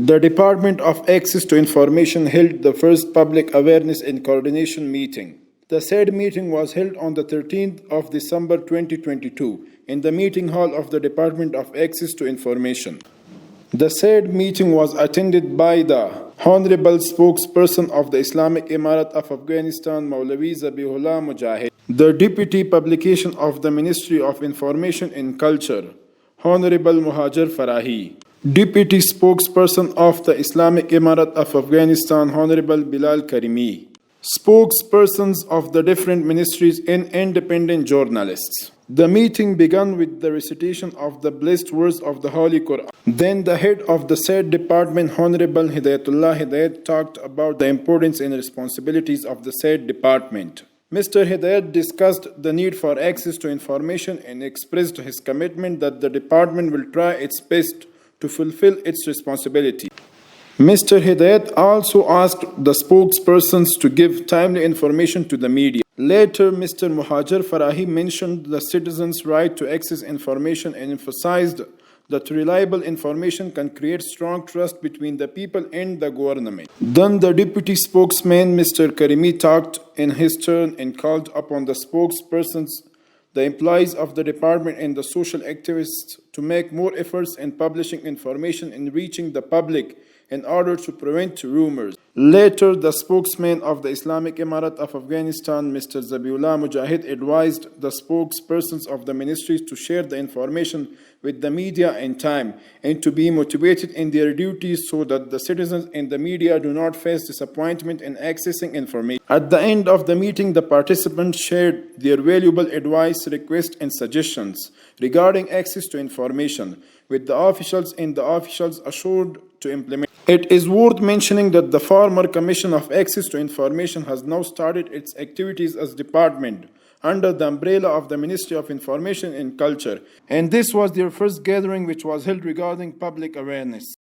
The Department of Access to Information held the first public awareness and coordination meeting. The said meeting was held on the 13th of December 2022 in the meeting hall of the Department of Access to Information. The said meeting was attended by the Honorable Spokesperson of the Islamic Emirat of Afghanistan, Maulavi Zabihullah Mujahid, the Deputy Publication of the Ministry of Information and Culture, Honorable Muhajir Farahi, Deputy Spokesperson of the Islamic Emirat of Afghanistan, Honorable Bilal Karimi, spokespersons of the different ministries and independent journalists. The meeting began with the recitation of the blessed words of the Holy Quran. Then the head of the said department, Honorable Al-hedayat, talked about the importance and responsibilities of the said department. Mr. Al-hedayat discussed the need for access to information and expressed his commitment that the department will try its best to fulfill its responsibility. Mr. Al-hedayat also asked the spokespersons to give timely information to the media. Later, Mr. Muhajir Farahi mentioned the citizens' right to access information and emphasized that reliable information can create strong trust between the people and the government. Then the deputy spokesman, Mr. Karimi, talked in his turn and called upon the spokespersons, the employees of the department and the social activists to make more efforts in publishing information and reaching the public in order to prevent rumors. Later, the spokesman of the Islamic Emirat of Afghanistan, Mr. Zabihullah Mujahid, advised the spokespersons of the ministries to share the information with the media in time and to be motivated in their duties so that the citizens and the media do not face disappointment in accessing information. At the end of the meeting, the participants shared their valuable advice, requests, and suggestions regarding access to information with the officials, and the officials assured to implement. It is worth mentioning that the former Commission of Access to Information has now started its activities as department under the umbrella of the Ministry of Information and Culture, and this was their first gathering which was held regarding public awareness.